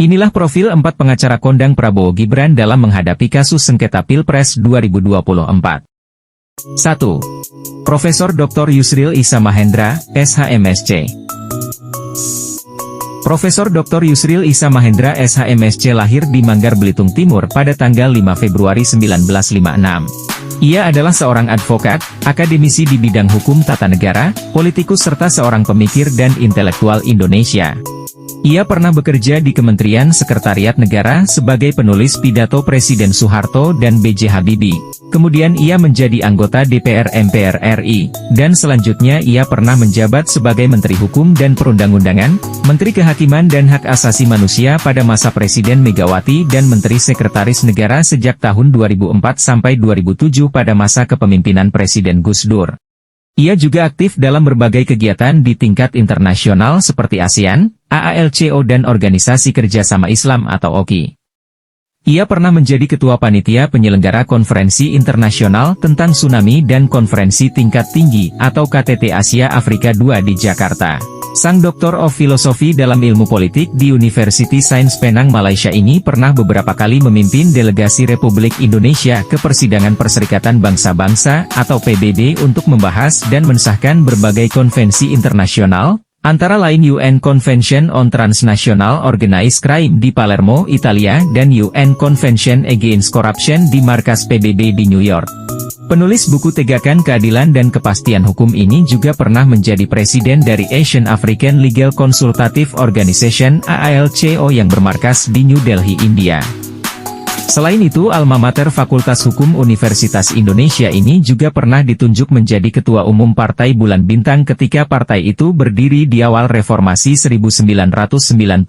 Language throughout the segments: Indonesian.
Inilah profil 4 pengacara kondang Prabowo Gibran dalam menghadapi kasus sengketa Pilpres 2024. 1. Profesor Dr. Yusril Issa Mahendra, SHMSC. Profesor Dr. Yusril Issa Mahendra SHMSC lahir di Manggar Belitung Timur pada tanggal 5 Februari 1956. Ia adalah seorang advokat, akademisi di bidang hukum tata negara, politikus serta seorang pemikir dan intelektual Indonesia. Ia pernah bekerja di Kementerian Sekretariat Negara sebagai penulis pidato Presiden Soeharto dan B.J. Habibie. Kemudian ia menjadi anggota DPR MPR RI, dan selanjutnya ia pernah menjabat sebagai Menteri Hukum dan Perundang-undangan, Menteri Kehakiman dan Hak Asasi Manusia pada masa Presiden Megawati dan Menteri Sekretaris Negara sejak tahun 2004 sampai 2007 pada masa kepemimpinan Presiden Gus Dur. Ia juga aktif dalam berbagai kegiatan di tingkat internasional seperti ASEAN, AALCO dan Organisasi Kerjasama Islam atau OKI. Ia pernah menjadi Ketua Panitia Penyelenggara Konferensi Internasional tentang Tsunami dan Konferensi Tingkat Tinggi atau KTT Asia Afrika II di Jakarta. Sang Doktor of Filosofi dalam ilmu politik di University Science Penang, Malaysia ini pernah beberapa kali memimpin delegasi Republik Indonesia ke Persidangan Perserikatan Bangsa-Bangsa atau PBB untuk membahas dan mensahkan berbagai konvensi internasional, antara lain UN Convention on Transnational Organized Crime di Palermo, Italia dan UN Convention Against Corruption di markas PBB di New York. Penulis buku Tegakkan Keadilan dan Kepastian Hukum ini juga pernah menjadi presiden dari Asian African Legal Consultative Organization AALCO yang bermarkas di New Delhi, India. Selain itu, alma mater Fakultas Hukum Universitas Indonesia ini juga pernah ditunjuk menjadi Ketua Umum Partai Bulan Bintang ketika partai itu berdiri di awal reformasi 1998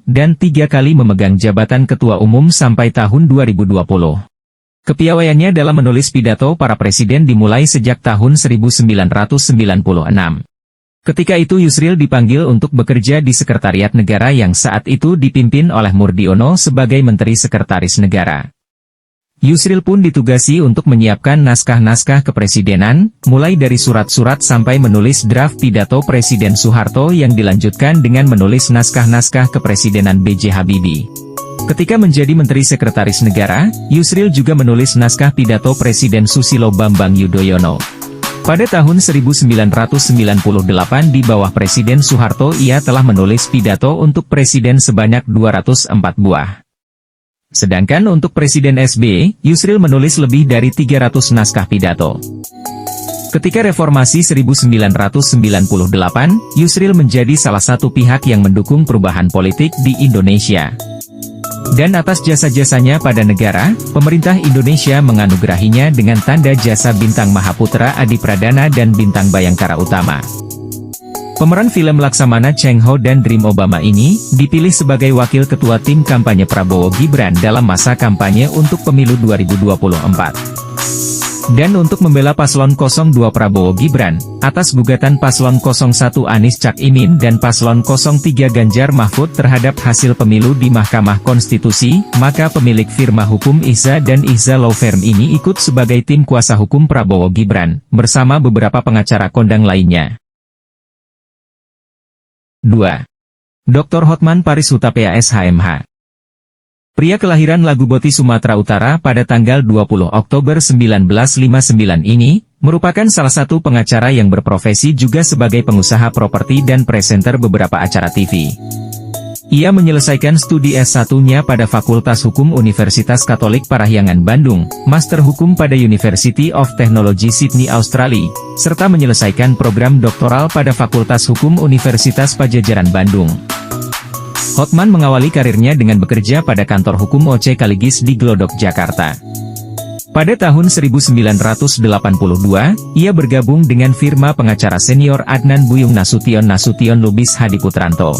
dan 3 kali memegang jabatan Ketua Umum sampai tahun 2020. Kepiawaiannya dalam menulis pidato para presiden dimulai sejak tahun 1996. Ketika itu Yusril dipanggil untuk bekerja di Sekretariat Negara yang saat itu dipimpin oleh Murdiono sebagai Menteri Sekretaris Negara. Yusril pun ditugasi untuk menyiapkan naskah-naskah kepresidenan, mulai dari surat-surat sampai menulis draft pidato Presiden Soeharto yang dilanjutkan dengan menulis naskah-naskah kepresidenan B.J. Habibie. Ketika menjadi Menteri Sekretaris Negara, Yusril juga menulis naskah pidato Presiden Susilo Bambang Yudhoyono. Pada tahun 1998 di bawah Presiden Soeharto ia telah menulis pidato untuk Presiden sebanyak 204 buah. Sedangkan untuk Presiden SBY, Yusril menulis lebih dari 300 naskah pidato. Ketika reformasi 1998, Yusril menjadi salah satu pihak yang mendukung perubahan politik di Indonesia. Dan atas jasa-jasanya pada negara, pemerintah Indonesia menganugerahinya dengan tanda jasa Bintang Mahaputra Adi Pradana dan Bintang Bayangkara Utama. Pemeran film Laksamana Cheng Ho dan Dream Obama ini dipilih sebagai wakil ketua tim kampanye Prabowo Gibran dalam masa kampanye untuk pemilu 2024. Dan untuk membela Paslon 02 Prabowo Gibran, atas gugatan Paslon 01 Anies Cak Imin dan Paslon 03 Ganjar Mahfud terhadap hasil pemilu di Mahkamah Konstitusi, maka pemilik firma hukum Ihza dan Ihza Law Firm ini ikut sebagai tim kuasa hukum Prabowo Gibran, bersama beberapa pengacara kondang lainnya. 2. Dr. Hotman Paris Hutapea SHMH. Pria kelahiran Laguboti, Sumatera Utara pada tanggal 20 Oktober 1959 ini, merupakan salah satu pengacara yang berprofesi juga sebagai pengusaha properti dan presenter beberapa acara TV. Ia menyelesaikan studi S1-nya pada Fakultas Hukum Universitas Katolik Parahyangan Bandung, Master Hukum pada University of Technology Sydney, Australia, serta menyelesaikan program doktoral pada Fakultas Hukum Universitas Padjadjaran Bandung. Hotman mengawali karirnya dengan bekerja pada kantor hukum OC Kaligis di Glodok, Jakarta. Pada tahun 1982, ia bergabung dengan firma pengacara senior Adnan Buyung Nasution Lubis Hadiputranto.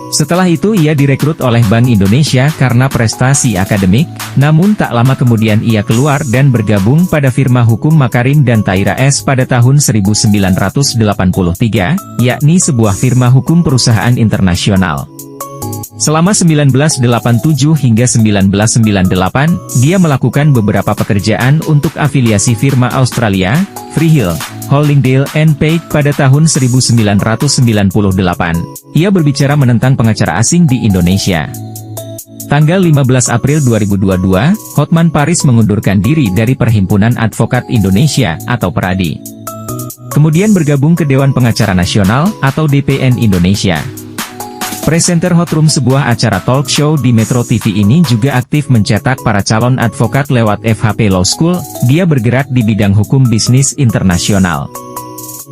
Setelah itu ia direkrut oleh Bank Indonesia karena prestasi akademik, namun tak lama kemudian ia keluar dan bergabung pada firma hukum Makarim dan Taira S pada tahun 1983, yakni sebuah firma hukum perusahaan internasional. Selama 1987 hingga 1998, dia melakukan beberapa pekerjaan untuk afiliasi firma Australia, Freehill, Hollingdale and Page pada tahun 1998. Ia berbicara menentang pengacara asing di Indonesia. Tanggal 15 April 2022, Hotman Paris mengundurkan diri dari Perhimpunan Advokat Indonesia atau PERADI. Kemudian bergabung ke Dewan Pengacara Nasional atau DPN Indonesia. Presenter Hot Room, sebuah acara talk show di Metro TV ini, juga aktif mencetak para calon advokat lewat FHP Law School. Dia bergerak di bidang hukum bisnis internasional.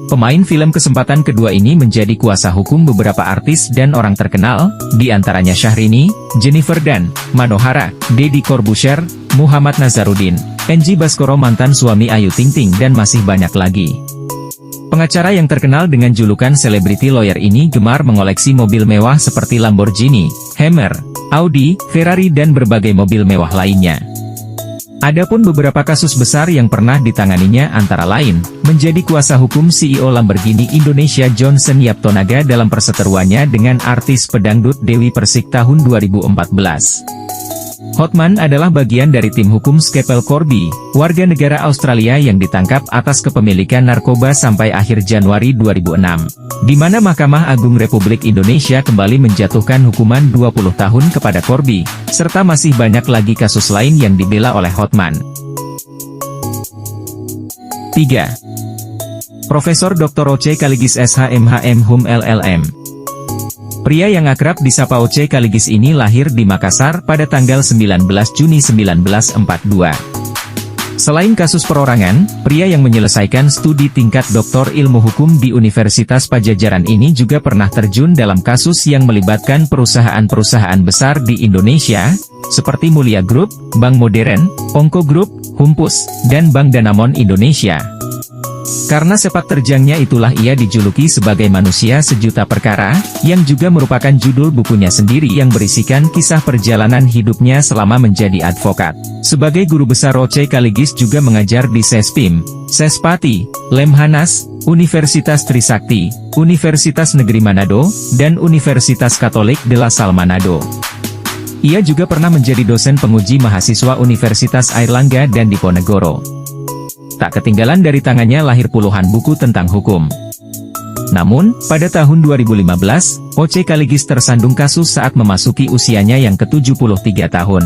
Pemain film kesempatan kedua ini menjadi kuasa hukum beberapa artis dan orang terkenal, di antaranya Syahrini, Jennifer Dan, Manohara, Deddy Corbuzier, Muhammad Nazarudin, Enji Baskoro mantan suami Ayu Ting Ting, dan masih banyak lagi. Pengacara yang terkenal dengan julukan Celebrity Lawyer ini gemar mengoleksi mobil mewah seperti Lamborghini, Hummer, Audi, Ferrari, dan berbagai mobil mewah lainnya. Adapun beberapa kasus besar yang pernah ditanganinya antara lain, menjadi kuasa hukum CEO Lamborghini Indonesia Johnson Yaptonaga dalam perseteruannya dengan artis pedangdut Dewi Persik tahun 2014. Hotman adalah bagian dari tim hukum Skeppel Corby, warga negara Australia yang ditangkap atas kepemilikan narkoba sampai akhir Januari 2006, di mana Mahkamah Agung Republik Indonesia kembali menjatuhkan hukuman 20 tahun kepada Corby, serta masih banyak lagi kasus lain yang dibela oleh Hotman. 3. Profesor Dr. Oce Kaligis SHMHM Hum LLM. Pria yang akrab disapa Oce Kaligis ini lahir di Makassar pada tanggal 19 Juni 1942. Selain kasus perorangan, pria yang menyelesaikan studi tingkat doktor ilmu hukum di Universitas Pajajaran ini juga pernah terjun dalam kasus yang melibatkan perusahaan-perusahaan besar di Indonesia, seperti Mulia Group, Bank Modern, Ongko Group, Humpus, dan Bank Danamon Indonesia. Karena sepak terjangnya itulah ia dijuluki sebagai manusia sejuta perkara, yang juga merupakan judul bukunya sendiri yang berisikan kisah perjalanan hidupnya selama menjadi advokat. Sebagai guru besar, Oce Kaligis juga mengajar di Sespim, Sespati, Lemhanas, Universitas Trisakti, Universitas Negeri Manado, dan Universitas Katolik de la Salle Manado. Ia juga pernah menjadi dosen penguji mahasiswa Universitas Airlangga dan Diponegoro. Tak ketinggalan dari tangannya lahir puluhan buku tentang hukum. Namun, pada tahun 2015, Oce Kaligis tersandung kasus saat memasuki usianya yang ke-73 tahun.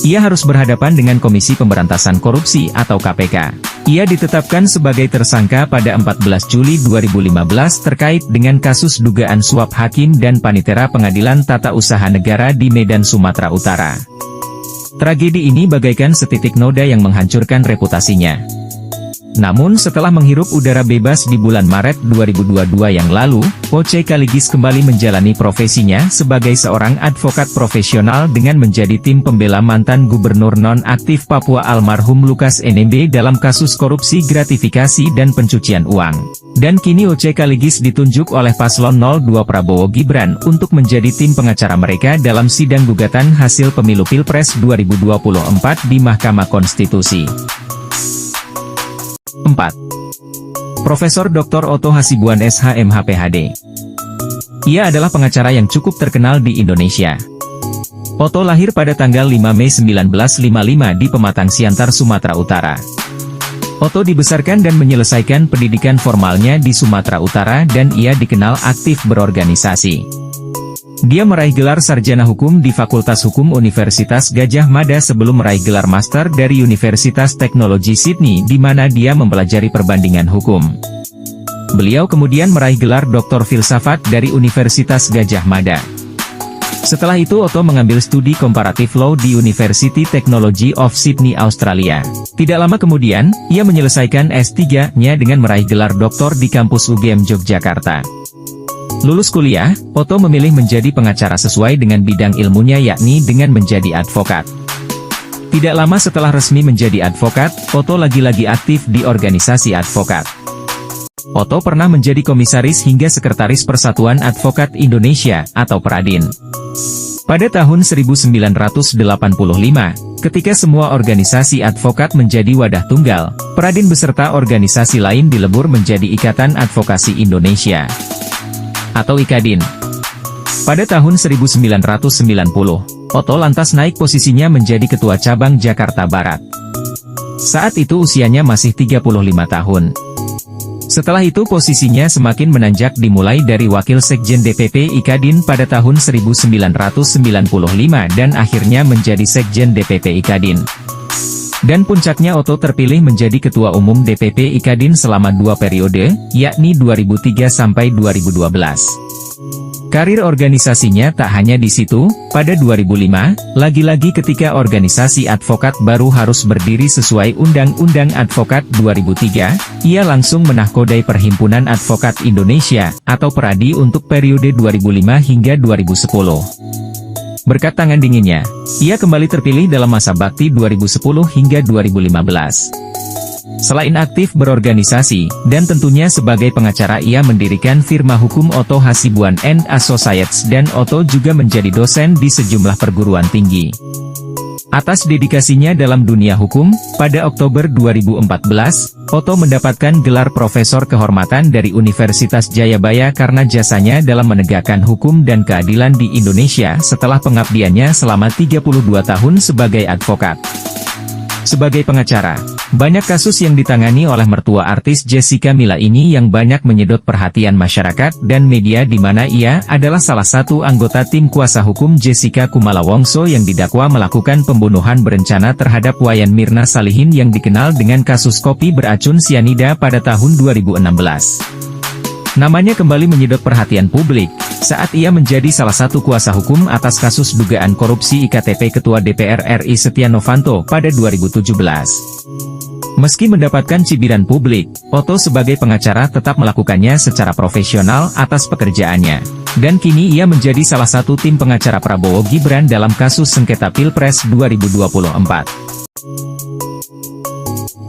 Ia harus berhadapan dengan Komisi Pemberantasan Korupsi atau KPK. Ia ditetapkan sebagai tersangka pada 14 Juli 2015 terkait dengan kasus dugaan suap hakim dan panitera Pengadilan Tata Usaha Negara di Medan, Sumatera Utara. Tragedi ini bagaikan setitik noda yang menghancurkan reputasinya. Namun setelah menghirup udara bebas di bulan Maret 2022 yang lalu, Oce Kaligis kembali menjalani profesinya sebagai seorang advokat profesional dengan menjadi tim pembela mantan gubernur non-aktif Papua almarhum Lukas NMB dalam kasus korupsi gratifikasi dan pencucian uang. Dan kini Oce Kaligis ditunjuk oleh Paslon 02 Prabowo Gibran untuk menjadi tim pengacara mereka dalam sidang gugatan hasil pemilu Pilpres 2024 di Mahkamah Konstitusi. 4. Profesor Dr. Otto Hasibuan SHMH PhD. Ia adalah pengacara yang cukup terkenal di Indonesia. Otto lahir pada tanggal 5 Mei 1955 di Pematang Siantar, Sumatera Utara. Otto dibesarkan dan menyelesaikan pendidikan formalnya di Sumatera Utara dan ia dikenal aktif berorganisasi. Dia meraih gelar sarjana hukum di Fakultas Hukum Universitas Gadjah Mada sebelum meraih gelar master dari Universitas Teknologi Sydney di mana dia mempelajari perbandingan hukum. Beliau kemudian meraih gelar Doktor Filsafat dari Universitas Gadjah Mada. Setelah itu Otto mengambil studi Comparative Law di University Technology of Sydney, Australia. Tidak lama kemudian, ia menyelesaikan S3-nya dengan meraih gelar doktor di kampus UGM Yogyakarta. Lulus kuliah, Otto memilih menjadi pengacara sesuai dengan bidang ilmunya yakni dengan menjadi advokat. Tidak lama setelah resmi menjadi advokat, Otto lagi-lagi aktif di organisasi advokat. Otto pernah menjadi komisaris hingga sekretaris Persatuan Advokat Indonesia atau Peradin. Pada tahun 1985, ketika semua organisasi advokat menjadi wadah tunggal, Peradin beserta organisasi lain dilebur menjadi Ikatan Advokasi Indonesia atau IKADIN. Pada tahun 1990, Otto lantas naik posisinya menjadi Ketua Cabang Jakarta Barat. Saat itu usianya masih 35 tahun. Setelah itu posisinya semakin menanjak dimulai dari Wakil Sekjen DPP Ikadin pada tahun 1995 dan akhirnya menjadi Sekjen DPP Ikadin. Dan puncaknya Otto terpilih menjadi Ketua Umum DPP Ikadin selama 2 periode, yakni 2003 sampai 2012. Karir organisasinya tak hanya di situ, pada 2005, lagi-lagi ketika organisasi advokat baru harus berdiri sesuai Undang-Undang Advokat 2003, ia langsung menahkodai Perhimpunan Advokat Indonesia, atau PERADI untuk periode 2005 hingga 2010. Berkat tangan dinginnya, ia kembali terpilih dalam masa bakti 2010 hingga 2015. Selain aktif berorganisasi, dan tentunya sebagai pengacara ia mendirikan firma hukum Otto Hasibuan and Associates dan Otto juga menjadi dosen di sejumlah perguruan tinggi. Atas dedikasinya dalam dunia hukum, pada Oktober 2014, Otto mendapatkan gelar Profesor Kehormatan dari Universitas Jayabaya karena jasanya dalam menegakkan hukum dan keadilan di Indonesia setelah pengabdiannya selama 32 tahun sebagai advokat. Sebagai pengacara, banyak kasus yang ditangani oleh mertua artis Jessica Mila ini yang banyak menyedot perhatian masyarakat dan media di mana ia adalah salah satu anggota tim kuasa hukum Jessica Kumala Wongso yang didakwa melakukan pembunuhan berencana terhadap Wayan Mirna Salihin yang dikenal dengan kasus kopi beracun sianida pada tahun 2016. Namanya kembali menyedot perhatian publik, saat ia menjadi salah satu kuasa hukum atas kasus dugaan korupsi IKTP Ketua DPR RI Setia Novanto pada 2017. Meski mendapatkan cibiran publik, Otto sebagai pengacara tetap melakukannya secara profesional atas pekerjaannya. Dan kini ia menjadi salah satu tim pengacara Prabowo Gibran dalam kasus sengketa Pilpres 2024.